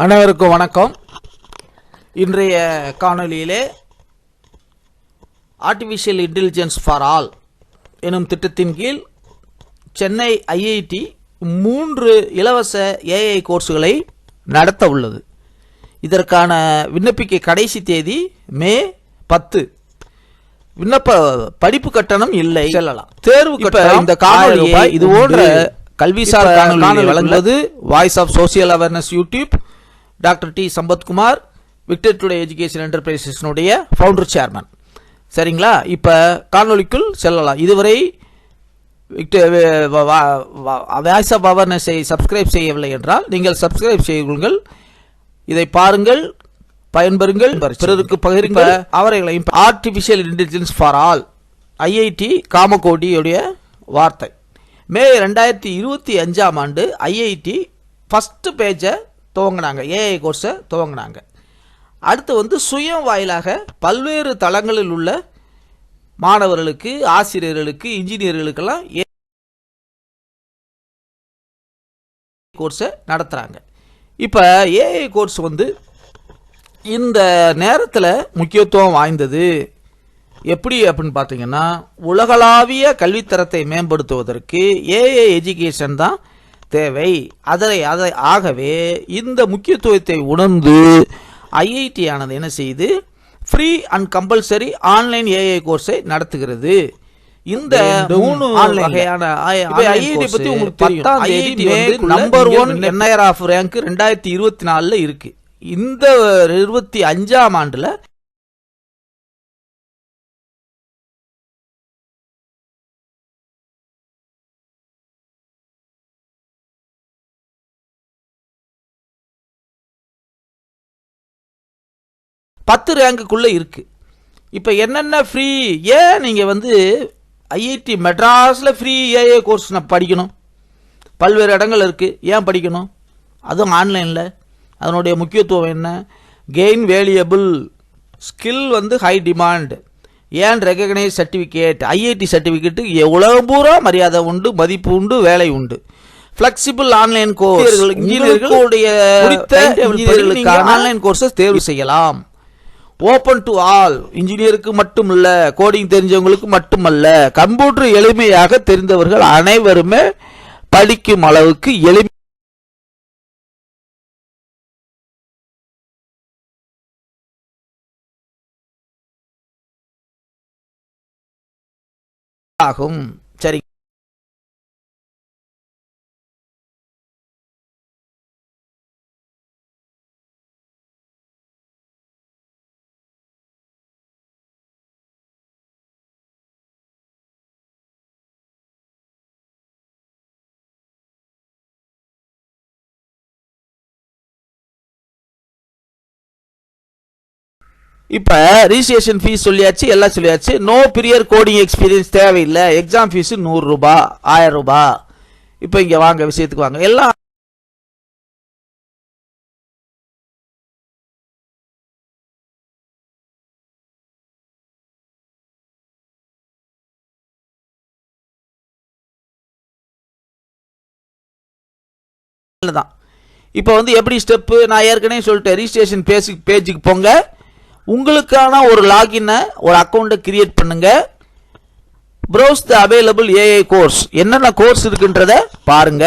அனைவருக்கும் வணக்கம். இன்றைய காணொளியிலே ஆர்டிஃபிஷியல் இன்டெலிஜென்ஸ் ஃபார் ஆல் எனும் திட்டத்தின் கீழ் சென்னை ஐஐடி 3 இலவச ஏஐ கோர்ஸுகளை நடத்த உள்ளது. இதற்கான விண்ணப்பிக்க கடைசி தேதி மே 10. விண்ணப்ப படிப்பு கட்டணம் இல்லை, செல்லலாம். தேர்வு கட்டணம் இந்த காணொளியை இது போன்ற கல்விசார் காணொளி வழங்குவது voice of social awareness YouTube, doctor D Sampathkumar, Victor today education என்டர்பிரைசஸ்னுடைய ஃபவுண்டர் சேர்மன். சரிங்களா? இப்போ காணொளிக்குள் செல்லலாம். இதுவரை வாய்ஸ் ஆஃப் அவேர்னஸை சப்ஸ்கிரைப் செய்யவில்லை என்றால் நீங்கள் சப்ஸ்கிரைப் செய்யுங்கள். இதை பாருங்கள், பயன்பெறுங்கள், பிறருக்கு பகிருங்கள். அவர்களையும் artificial intelligence for all IIT காமகோடியுடைய வார்த்தை. மே 2025ஆம் ஆண்டு ஐஐடி ஃபஸ்ட்டு பேஜை துவங்கினாங்க, ஏஐ கோர்ஸை துவங்கினாங்க. அடுத்து சுயம் வாயிலாக பல்வேறு தளங்களில் உள்ள மாணவர்களுக்கு, ஆசிரியர்களுக்கு, இன்ஜினியர்களுக்கெல்லாம் ஏஐ கோர்ஸை நடத்துகிறாங்க. இப்போ ஏஐ கோர்ஸ் இந்த நேரத்தில் முக்கியத்துவம் வாய்ந்தது. எப்படி அப்படின்னு பார்த்தீங்கன்னா, உலகளாவிய கல்வித்தரத்தை மேம்படுத்துவதற்கு ஏஐ எஜுகேஷன் தான் தேவை. ஆகவே இந்த முக்கியத்துவத்தை உணர்ந்து ஐஐடி ஆனது என்ன செய்யுது, free and compulsory online AI கோர்ஸை நடத்துகிறது. இந்த 3 வகையான ஐஐடி பற்றி உங்களுக்கு தெரியும். 10ஆம் தேதி நம்பர் 1 என்ஐஆர் ஆஃப் ரேங்க் 2024 இருக்கு. இந்த 25ஆம் ஆண்டுல பத்து ரேங்குக்குள்ளே இருக்குது. இப்போ என்னென்ன ஃப்ரீ, ஏன் நீங்கள் ஐஐடி மெட்ராஸில் ஃப்ரீ ஏஐ கோர்ஸ் படிக்கணும்? பல்வேறு இடங்கள் இருக்குது, ஏன் படிக்கணும்? அதுவும் ஆன்லைனில். அதனுடைய முக்கியத்துவம் என்ன? Gain valuable skill high demand, and recognise certificate. IIT certificate உலகம் பூரா மரியாதை உண்டு, மதிப்பு உண்டு, வேலை உண்டு. ஃப்ளெக்சிபிள் ஆன்லைன் கோர்ஸ், இன்ஜினியர்களுடைய ஆன்லைன் கோர்ஸஸ் தேர்வு செய்யலாம். ஓப்பன் டு ஆல், இன்ஜினியருக்கு மட்டுமல்ல, கோடிங் தெரிஞ்சவங்களுக்கு மட்டுமல்ல, கம்ப்யூட்டர் எளிமையாக தெரிந்தவர்கள் அனைவருமே படிக்கும் அளவுக்கு எளிமை ஆகும். சரி, இப்போ ரிஜிஸ்ட்ரேஷன் ஃபீஸ் சொல்லியாச்சு, எல்லாம் சொல்லியாச்சு. நோ ப்ரியர் கோடிங் எக்ஸ்பீரியன்ஸ் தேவையில்லை. எக்ஸாம் ஃபீஸு 100 ரூபாய், 1000 ரூபாய். இப்போ இங்கே வாங்க, விஷயத்துக்கு வாங்க. எல்லாம் தான். இப்போ எப்படி ஸ்டெப்பு நான் ஏற்கனவே சொல்லிட்டேன். ரிஜிஸ்ட்ரேஷன் பேஜுக்கு போங்க, உங்களுக்கான ஒரு லாகினை, ஒரு அக்கௌண்ட்டை கிரியேட் பண்ணுங்க. Browse the available AI course, என்னென்ன கோர்ஸ் இருக்குன்றத பாருங்க.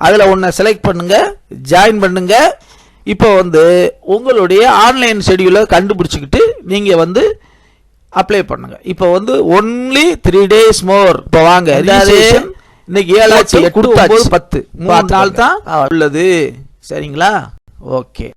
அதில் ஒன்றை செலக்ட் பண்ணுங்க, ஜாயின் பண்ணுங்க. இப்போ உங்களுடைய ஆன்லைன் ஷெடியூலை கண்டுபிடிச்சிக்கிட்டு நீங்கள் அப்ளை பண்ணுங்க. இப்போ ஒன்லி 3 days மோர். இப்போ வாங்க, இன்னைக்கு 7 ஆச்சு, 8 9 10 3 நாள் தான் உள்ளது. சரிங்களா? ஓகே.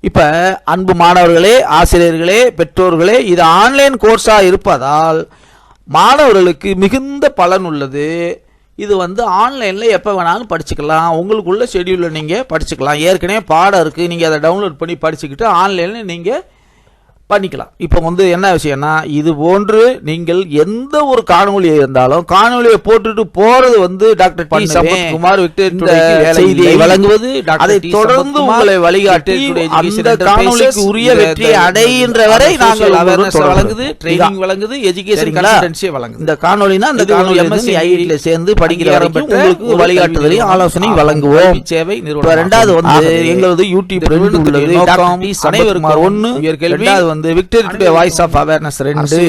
இப்போ அன்பு மாணவர்களே, ஆசிரியர்களே, பெற்றோர்களே, இது ஆன்லைன் கோர்ஸாக இருப்பதால் மாணவர்களுக்கு மிகுந்த பலன் உள்ளது. இது ஆன்லைனில் எப்போ வேணாலும் படிச்சுக்கலாம். உங்களுக்குள்ள ஷெடியூலில் நீங்கள் படிச்சுக்கலாம். ஏற்கனவே பாடம் இருக்குது, நீங்கள் அதை டவுன்லோட் பண்ணி படிச்சுக்கிட்டு ஆன்லைனில் நீங்கள் பண்ணிக்கலாம். இப்போ வந்து என்ன விஷயம்னா, இது போன்று நீங்கள் எந்த ஒரு காணொளி இருந்தாலும் காணொளியை போட்டுட்டு போறது வந்து டாக்டர் டி சம்பத்குமார் செய்தியை வழங்குவது, அதை தொடர்ந்து உங்களை வழிகாட்டி அந்த காணொளிக்கு உரிய வெற்றியை அடைகின்ற வரை நாங்கள் அவேர்னஸ் வழங்குது, ட்ரைனிங் வழங்குது, எஜுகேஷன் கன்சல்டன்சி வழங்குது. இந்த காணொளினா அந்த காணொளி எம்எஸ்சி ஐஐடியில் சேர்ந்து படிக்கிற வரைக்கும் உங்களுக்கு வழிகாட்டுதலையும் ஆலோசனை வழங்குவோம். சேவை நிறுவனம். ரெண்டாவது வந்து எங்களது யூடியூப் உள்ளது. அனைவருக்கும் ஒன்று. இரண்டாவது வந்து victory today voice of awareness 2.